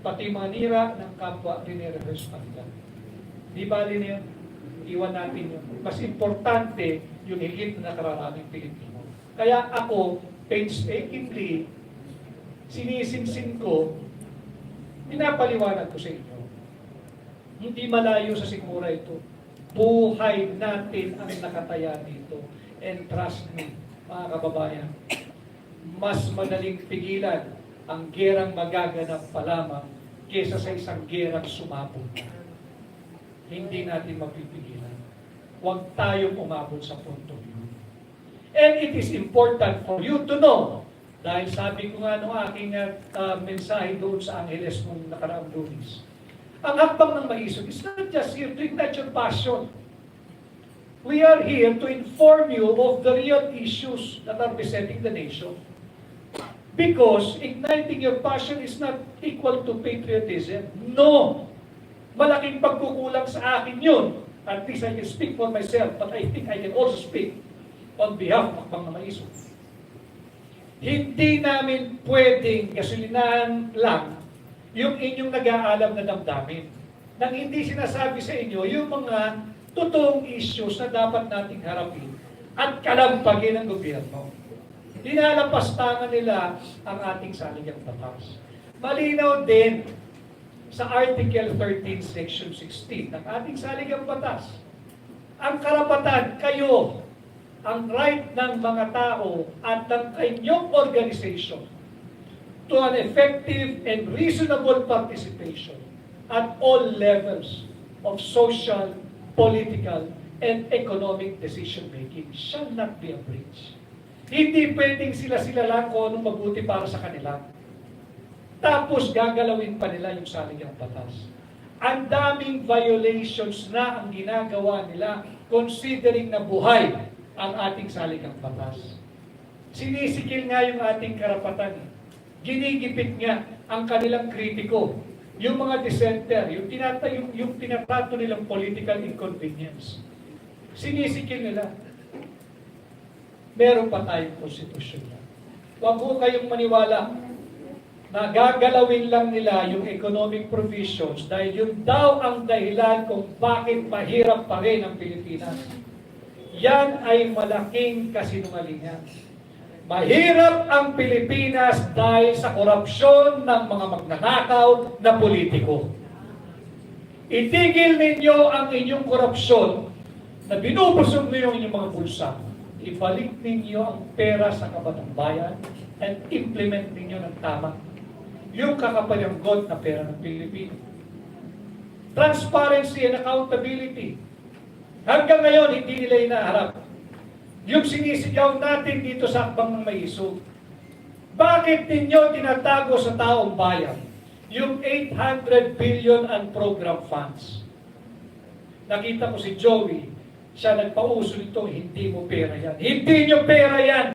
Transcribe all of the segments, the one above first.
pati manira ng kapwa rinireverse pa nila. Di bali na yun, iwan natin yun. Mas importante yung higit na nakararaming Pilipino. Kaya ako, painstakingly, sinisinsin ko, pinapaliwanag ko sa inyo. Hindi malayo sa sikmura ito. Buhay natin ang nakataya dito. And trust me, mga kababayan, mas madaling pigilan ang gerang magaganap pa lamang kesa sa isang gerang sumabog na. Hindi natin mapipigilan. Huwag tayong umabot sa punto yun. And it is important for you to know, dahil sabi ko nga nung aking mensahe doon sa Angeles nung nakaraang Lunes, ang hakbang ng maisog is not just here to ignite your passion. We are here to inform you of the real issues that are besetting the nation. Because igniting your passion is not equal to patriotism. No! Malaking pagkukulang sa akin yun. At least I can speak for myself, but I think I can also speak on behalf ng mga maisog. Hindi namin pwedeng gasolinahan lang yung inyong nag-aalam na damdamin. Nang hindi sinasabi sa inyo yung mga totoong issues na dapat nating harapin at kalampagin ng gobyerno. Dinalapastangan nila ang ating saligang batas. Malinaw din sa Article 13, Section 16 ng ating saligang batas. Ang karapatan, kayo, ang right ng mga tao at ng inyong organization to an effective and reasonable participation at all levels of social, political, and economic decision-making shall not be abridged. Hindi pwedeng sila-sila lang kung anong mabuti para sa kanila. Tapos gagalawin pa nila yung saligang batas. Ang daming violations na ang ginagawa nila considering na buhay ang ating saligang batas. Sinisikil nga yung ating karapatan. Ginigipit nga ang kanilang kritiko. Yung mga dissenter, yung tinatrato nilang political inconvenience. Sinisikil nila. Meron pa tayong konstitusyon na. Huwag ho kayong maniwala na gagalawin lang nila yung economic provisions dahil yun daw ang dahilan kung bakit mahirap pa rin ang Pilipinas. Yan ay malaking kasinungalingan. Mahirap ang Pilipinas dahil sa korupsyon ng mga magnanakaw na politiko. Itigil ninyo ang inyong korupsyon na binubusog niyo yung inyong mga bulsa. Ibalik ninyo ang pera sa kabatang bayan and implement ninyo ng tama yung kakapalanggot na pera ng Pilipino. Transparency and accountability. Hanggang ngayon, hindi nila inaharap. Yung sinisigaw natin dito sa akbang ng maisog. Bakit ninyo tinatago sa taong bayan yung 800 billion unprogrammed funds? Nakita ko si Joey, siya nagpauso nito, hindi mo pera yan. Hindi nyo pera yan.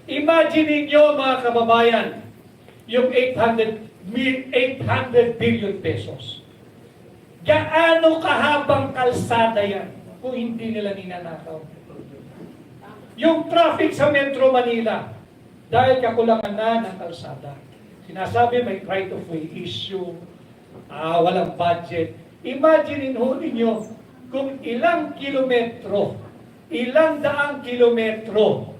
Imagine niyo mga kababayan, yung 800 billion pesos. Gaano kahabang kalsada yan kung hindi nila ninanakaw? Yung traffic sa Metro Manila, dahil kakulangan na ng kalsada. Sinasabi may right-of-way issue, walang budget. Imagine ninyo kung ilang kilometro, ilang daang kilometro,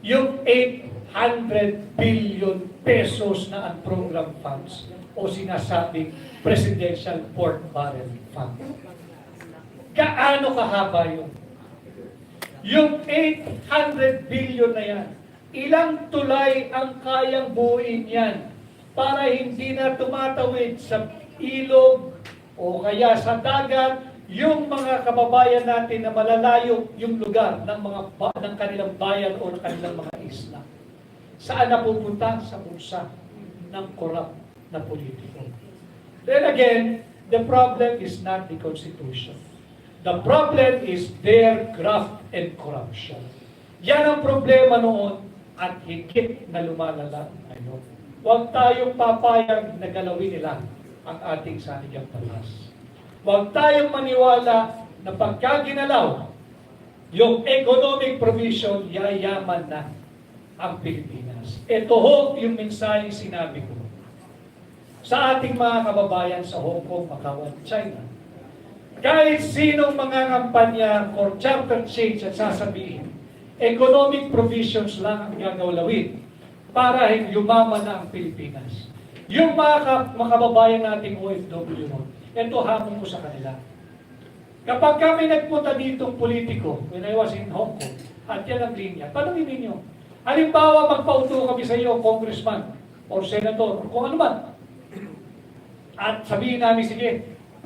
yung 800 billion pesos na unprogrammed funds o sinasabing Presidential Pork Barrel Fund. Gaano kahaba yun? Yung 800 billion na yan, ilang tulay ang kayang buuin yan para hindi na tumatawid sa ilog o kaya sa dagat yung mga kababayan natin na malalayo yung lugar ng kanilang bayan o ng kanilang mga isla. Saan napupunta? Sa bulsa ng korap na politiko. Then again, the problem is not the Constitution. The problem is their graft and corruption. Yan ang problema noon at higit na lumalala ngayon. Huwag tayong papayag na galawin nila ang ating saligang batas. Huwag tayong maniwala na pagka ginalaw yung economic provision, yayaman na ang Pilipinas. Ito ho yung mensahe sinabi ko. sa ating mga kababayan sa Hong Kong, Macau at China. Kahit sinong mga kampanya for chapter change at sasabihin, economic provisions lang ang gagawin para yumaman na ang Pilipinas. Yung mga kababayan nating OFW, ito hamon ko sa kanila. Kapag kami nagpunta ditong politiko, when I was in Hong Kong, at yan ang linya, tanongin ninyo, halimbawa magpauto kami sa iyo, congressman, or senator, or kung ano man, at sabihin namin, sige,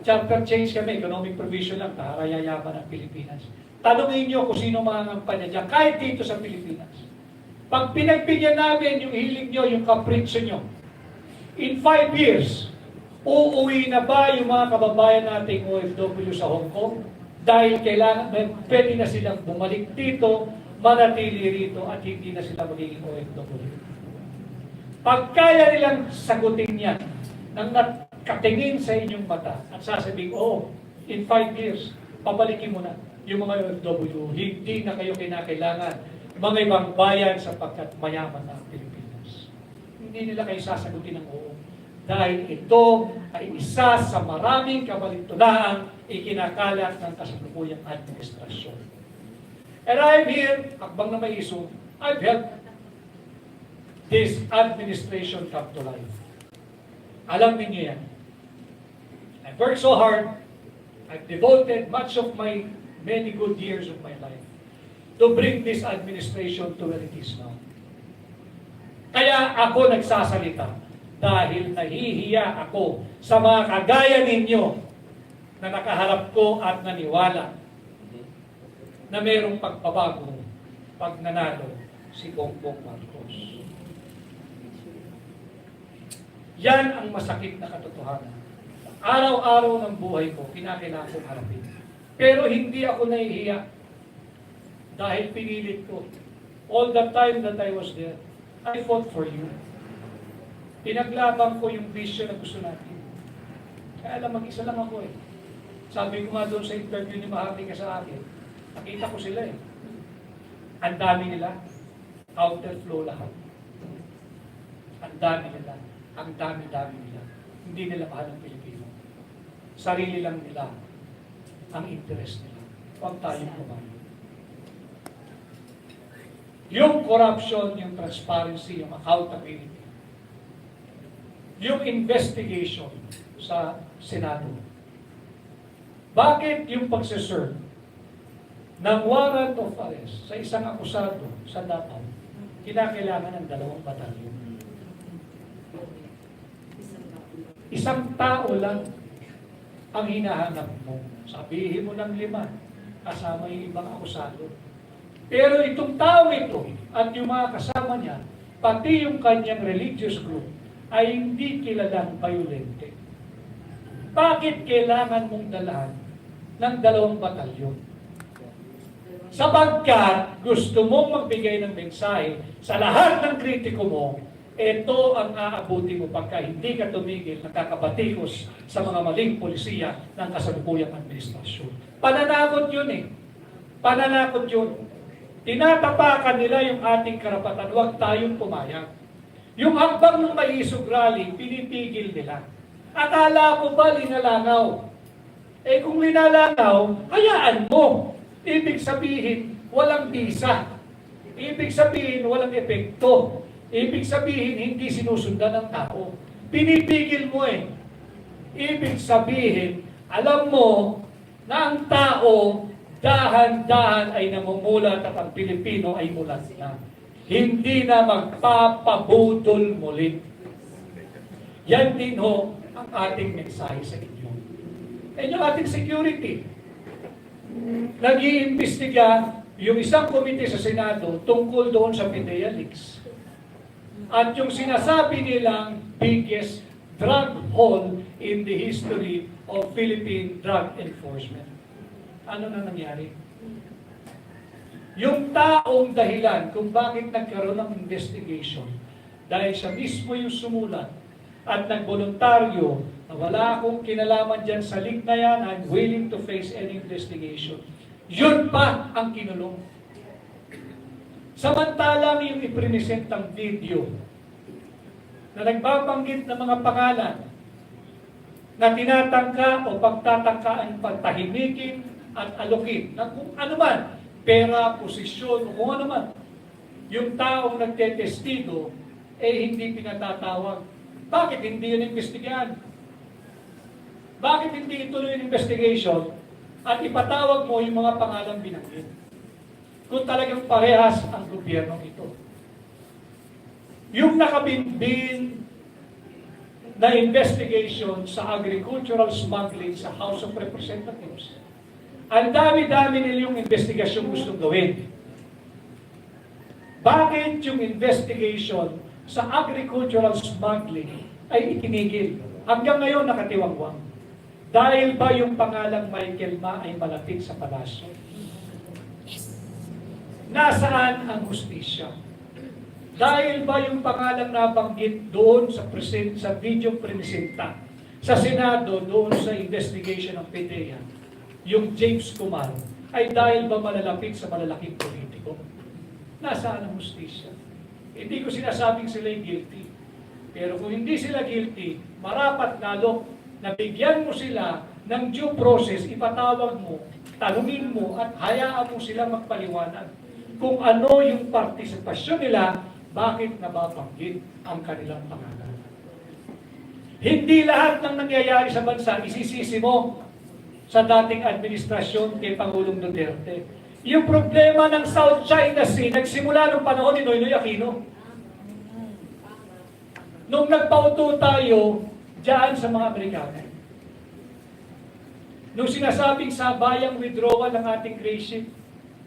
chapter change kami, economic provision lang, para yayaman ang Pilipinas. Tanungin nyo kung sino mga kampanya dyan, kahit dito sa Pilipinas. Pag pinagbigyan namin yung hiling nyo, yung kapritsyo nyo, in 5 years, uuwi na ba yung mga kababayan nating OFW sa Hong Kong? Dahil kailangan, pwede na silang bumalik dito, manatili rito, at hindi na sila magiging OFW. Pag kaya nilang sagutin yan, nang nakatingin sa inyong mata, at sasabihin, in 5 years, pabalikin mo na yung mga OFW, hindi na kayo kinakailangan mga ibang bayan sapagkat mayaman na ang Pilipinas. Hindi nila kayo sasagutin ng oo. Dahil ito ay isa sa maraming kabalintunaang ikinakalat ng kasalukuyang administrasyon. And I'm here, hakbang na may iso, I've helped this administration come to life. Alam niyo yan. I've worked so hard, I've devoted much of my many good years of my life to bring this administration to where it is now. Kaya ako nagsasalita dahil nahihiya ako sa mga kagaya ninyo na nakaharap ko at naniwala na mayroong pagbabago pag nanalo si Bongbong Marcos. Yan ang masakit na katotohanan. Araw-araw ng buhay ko, kinakailangan kong harapin. Pero hindi ako nahihiya dahil pinilit ko. All the time that I was there, I fought for you. Pinaglaban ko yung vision na gusto natin. Kaya alam, mag-isa lang ako eh. Sabi ko nga doon sa interview ni Maharlika sa akin, nakita ko sila eh. Ang dami nila, counterflow lahat. Ang dami nila, ang dami-dami nila. Hindi nila mahal ang Pilipino. Sarili lang nila ang interest nila. Huwag tayong kumain. Yung corruption, yung transparency, yung accountability, yung investigation sa Senado. Bakit yung pagsiserve ng warrant of arrest sa isang akusado sa Davao, kinakailangan ng 2 batalyon? Isang tao lang ang hinahanap mo. Sabihin mo ng 5, kasama yung ibang akusado. Pero itong tao ito at yung mga kasama niya, pati yung kanyang religious group, ay hindi kilalang violente. Bakit kailangan mong dalahan ng 2 batalyon? Sapagkat gusto mong magbigay ng mensahe sa lahat ng kritiko mo, ito ang aabuti mo pagka hindi ka tumigil, nakakabatikos sa mga maling polisiya ng kasalukuyang administrasyon. Pananakot yun eh. Pananakot yun. Tinatapakan nila yung ating karapatan, huwag tayong pumayag. Yung hakbang ng maisog rally, pinipigil nila. Akala ko ba linalangaw? Eh kung linalangaw, hayaan mo. Ibig sabihin, walang bisa. Ibig sabihin, walang epekto. Ibig sabihin, hindi sinusundan ng tao. Pinipigil mo eh. Ibig sabihin, alam mo na ang tao, dahan-dahan ay namumulat at ang Pilipino ay mulat na. Hindi na magpapabudol muli. Yan din ho ang ating mensahe sa inyo. Yan yung ating security. Nag-iimbestiga yung isang komite sa Senado tungkol doon sa PDEA leaks. At yung sinasabi nilang biggest drug haul in the history of Philippine drug enforcement. Ano na nangyari? Yung taong dahilan kung bakit nagkaroon ng investigation dahil siya mismo yung sumulat at nagboluntaryo na wala akong kinalaman dyan sa link na yan, I'm willing to face any investigation. Yun pa ang kinulong. Samantalang yung ipresentang video na nagbabanggit ng mga pangalan na tinatangka o pagtatangkaan pagtahimikin at alukin na kung ano man, pera, posisyon, o kung ano man, yung taong nagtetestigo, hindi pinatatawag. Bakit hindi yun investigahan? Bakit hindi ituloy yung investigation at ipatawag mo yung mga pangalang binanggit? Kung talagang parehas ang gobyernong ito. Yung nakabinbin na investigation sa agricultural smuggling sa House of Representatives. Ang dami-dami nilang investigasyon gustong gawin. Bakit yung investigation sa agricultural smuggling ay itinigil? Hanggang ngayon nakatiwangwang. Dahil ba yung pangalang Michael Ma ay malapit sa palasyo? Nasaan ang hustisya? Dahil ba yung pangalang nabanggit doon sa video presenta sa Senado doon sa investigation ng PDEA, yung James Kumar, ay dahil ba malalapit sa malalaking politiko? Nasaan ang hustisya? Hindi ko sinasabing sila'y guilty. Pero kung hindi sila guilty, marapat lalo na bigyan mo sila ng due process, ipatawag mo, tanungin mo at hayaan mo sila magpaliwanag kung ano yung partisipasyon nila, bakit nababanggit ang kanilang pangalan. Hindi lahat ng nangyayari sa bansa isisisi mo sa dating administrasyon kay Pangulong Duterte. Yung problema ng South China Sea, nagsimula noong panahon ni Noynoy Aquino. Nung nagpauto tayo diyan sa mga Amerikano. Nung sinasabing sabayang withdrawal ng ating grace ship,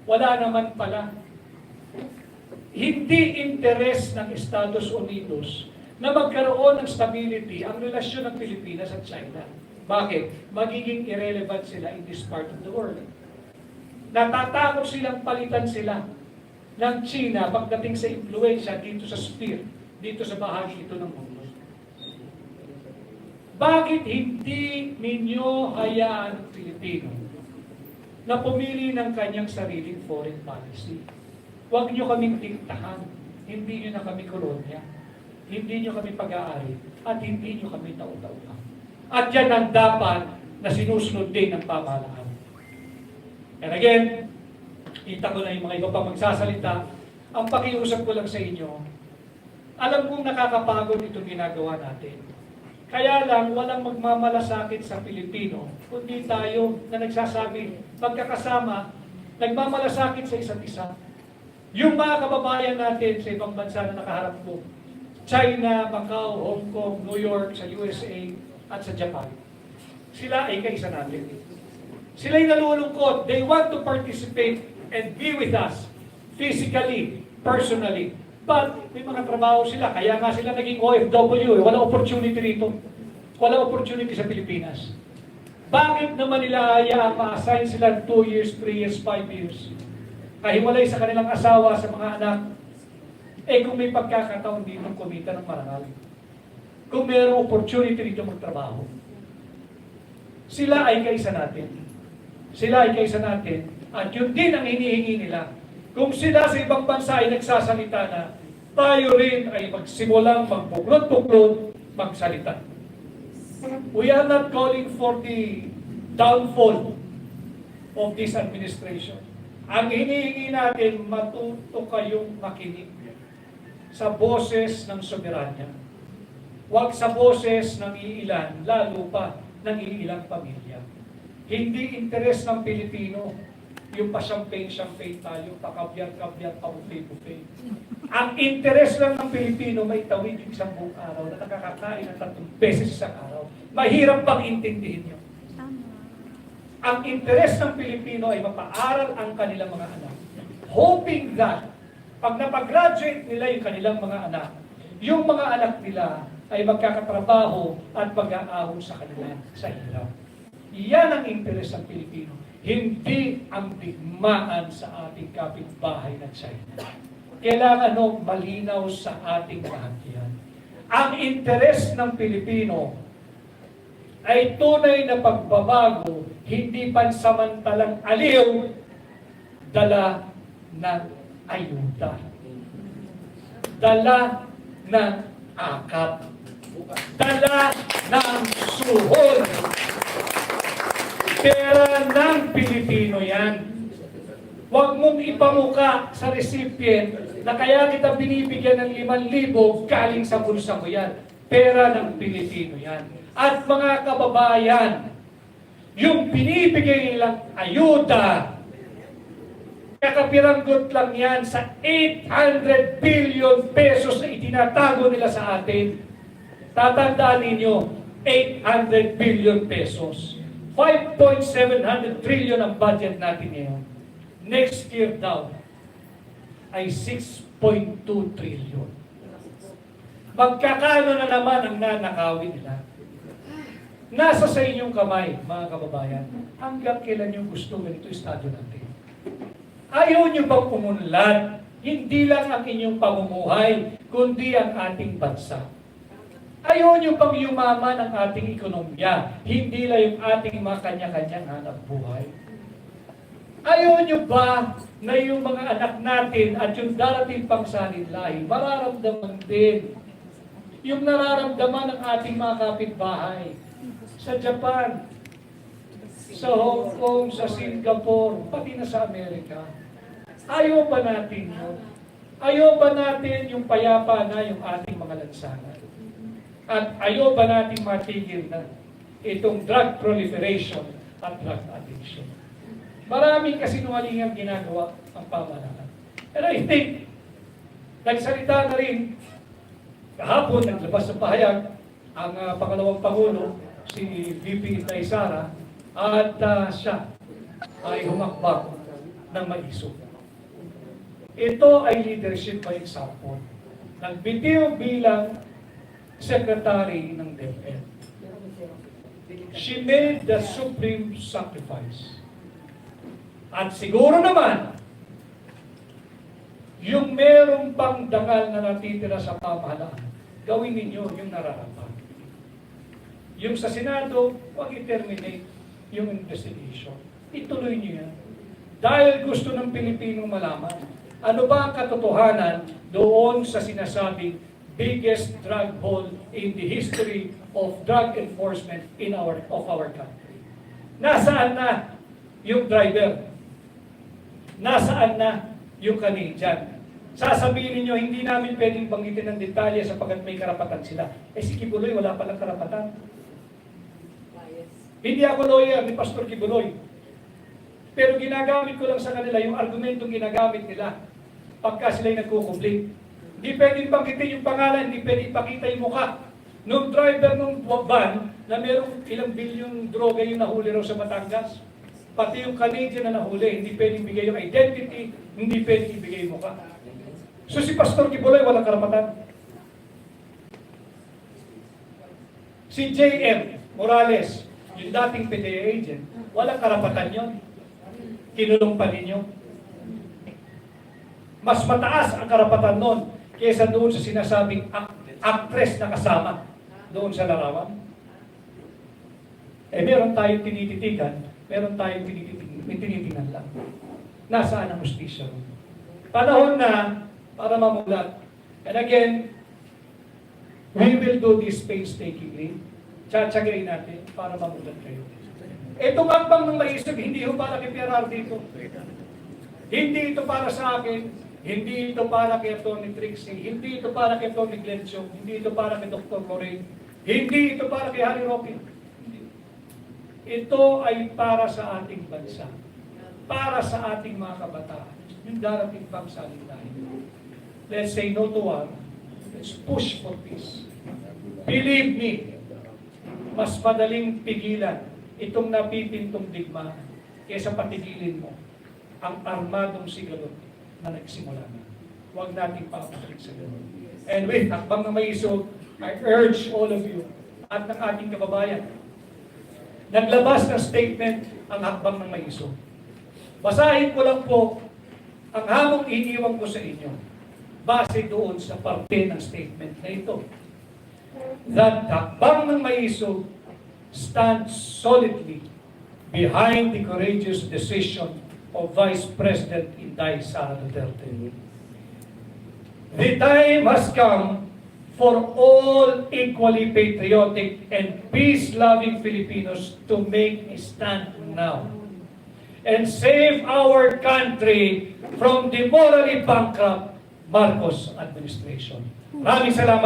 wala naman pala. Hindi interes ng Estados Unidos na magkaroon ng stability ang relasyon ng Pilipinas at China. Bakit? Magiging irrelevant sila in this part of the world. Natatakot silang palitan sila ng China pagdating sa impluensya dito sa sphere, dito sa bahagi ito ng mundo. Bakit hindi ninyo hayaan ang Pilipino na pumili ng kanyang sariling foreign policy? Huwag nyo kaming diktahan. Hindi nyo na kami kolonya. Hindi nyo kami pag-aari. At hindi nyo kami tao-tauhan. At yan ang dapat na sinusunod din ng pamahalaan. And again, kita ko na yung mga iba pang magsasalita. Ang pakiusap ko lang sa inyo, alam kong nakakapagod itong ginagawa natin. Kaya lang, walang magmamalasakit sa Pilipino, kundi tayo na nagsasabi, magkakasama, nagmamalasakit sa isa't isa. Yung mga kababayan natin sa ibang bansa na nakaharap ko, China, Macau, Hong Kong, New York, sa USA, at sa Japan, sila ay kaisa natin. Sila'y nalulungkot. They want to participate and be with us, physically, personally. But may mga trabaho sila, kaya nga sila naging OFW, walang opportunity rito. Walang opportunity sa Pilipinas. Bakit naman nila hayaan ma-assign sila 2 years, 3 years, 5 years? Kahiwalay sa kanilang asawa, sa mga anak, kung may pagkakataon dito kumita ng marangal. Kung mayroong opportunity dito magtrabaho. Sila ay kaisa natin. Sila ay kaisa natin. At yun din ang hinihingi nila. Kung sila sa ibang bansa ay nagsasalita na, tayo rin ay magsimulang magbuklod-buklod, magsalita. We are not calling for the downfall of this administration. Ang hinihingi natin, matuto kayong makinig sa boses ng soberanya. Huwag sa boses ng iilan, lalo pa ng iilang pamilya. Hindi interes ng Pilipino yung pa-champagne tayo, pa-kabyar-kabyar, pa-buffet-buffet. Ang interes lang ng Pilipino may tawid yung isang buong araw na nakakakain ng 3 beses isang araw. Mahirap bang intindihin nyo? Ang interes ng Pilipino ay mapaaral ang kanilang mga anak. Hoping that, pag napag-graduate nila yung kanilang mga anak, yung mga anak nila ay magkakatrabaho at mag-aahon sa kanila sa hirap. Iyan ang interes ng Pilipino. Hindi ang digmaan sa ating kapitbahay na China. Kailangan malinaw sa ating lahat yan. Ang interes ng Pilipino ay tunay na pagbabago, hindi pansamantalang aliw, dala ng ayuda. Dala ng akap. Dala ng suhol. Yan, Pilipino yan. Huwag mong ipamuka sa recipient na kaya kita binibigyan ng 5,000 galing sa bulsa mo yan. Pera ng Pilipino yan. At mga kababayan, yung binibigay nilang ayuda, kakapiranggot lang yan sa 800 billion pesos na itinatago nila sa atin. Tatandaan ninyo, 800 billion pesos. 5.700 trillion ang budget natin ngayon. Next year daw ay 6.2 trillion. Magkakano na naman ang nanakawin nila? Nasa sa inyong kamay, mga kababayan. Hanggang kailan yung gusto ganito estado natin? Ayaw nyo bang umunlad? Hindi lang ang inyong pamumuhay, kundi ang ating bansa. Ayaw nyo bang yumaman ang ating ekonomiya? Hindi lang yung ating mga kanya-kanyang hanap buhay. Ayaw nyo ba na yung mga anak natin at yung darating pang saninlahi, mararamdaman din yung nararamdaman ng ating mga kapitbahay sa Japan, sa Hong Kong, sa Singapore, pati na sa Amerika. Ayaw ba natin yun? Ayaw ba natin yung payapa na yung ating mga lansangan? At ayaw ba natin matigil na itong drug proliferation at drug addiction? Maraming kasinungalingang ginagawa ang pamahalaan. And I think, nagsalita na rin, kahapon naglabas ng pahayag ang pangalawang Pangulo, si VP Inday Sara, at siya ay humakbang ng maisog. Ito ay leadership by example. Nagbitiw bilang secretary ng DepEd. She made the supreme sacrifice. At siguro naman, yung merong pang dangal na natitira sa pamahalaan, gawin ninyo yung nararapat. Yung sa Senado, huwag i-terminate yung investigation. Ituloy niyo yan. Dahil gusto ng Pilipinong malaman, ano ba ang katotohanan doon sa sinasabing biggest drug haul in the history of drug enforcement of our country. Nasaan na yung driver? Nasaan na yung Canadian? Sasabihin niyo hindi namin pwedeng banggitin ng detalye sapagkat may karapatan sila. Eh si Kibuloy, wala palang karapatan. Hindi ako lawyer ni Pastor Kibuloy. Pero ginagamit ko lang sa kanila yung argumentong ginagamit nila pagka sila'y nagkukumplit. Hindi pwedeng banggitin yung pangalan, hindi pwedeng ipakita yung mukha. Nung driver ng van na merong ilang bilyong droga yung nahuli raw sa Batangas, pati yung Canadian na nahuli, hindi pwedeng bigay yung identity, hindi pwedeng ibigay yung mukha. So si Pastor Kibuloy walang karapatan. Si J.M. Morales, yung dating PDEA agent, walang karapatan yun. Kinulong pa ninyo. Mas mataas ang karapatan nun kaysa doon sa sinasabing actress na kasama doon sa larawan. Eh meron tayong tinititigan, meron tayong tinitingnan lang. Nasaan ang hustisya? Panahon na para mamulat. And again, we will do this painstakingly. Tsatsagayin natin para mamulat kayo. Itong hakbang ng maisip, hindi ho para kay Pierre dito. Hindi ito para sa akin, hindi ito para kay Tony Trixie, hindi ito para kay Tony Glencio, hindi ito para kay Dr. Morin, hindi ito para kay Harry Roque. Ito ay para sa ating bansa, para sa ating mga kabataan, yung darating pang salinlahin. Let's say no to war, let's push for peace. Believe me, mas madaling pigilan itong napipintong digma kaysa patigilin mo ang armadong sigalot na nagsimula na. Huwag natin papakalik sa gano'n. And with hakbang na may isog, I urge all of you at ng ating kababayan, naglabas ng statement ang hakbang ng may isog. Basahin ko lang po ang hamong iniwan ko sa inyo base doon sa parte ng statement na ito. That hakbang ng may isog stands solidly behind the courageous decision of Vice President Inday Sara Duterte. The time has come for all equally patriotic and peace-loving Filipinos to make a stand now. and save our country from the morally bankrupt Marcos administration. Maraming salamat.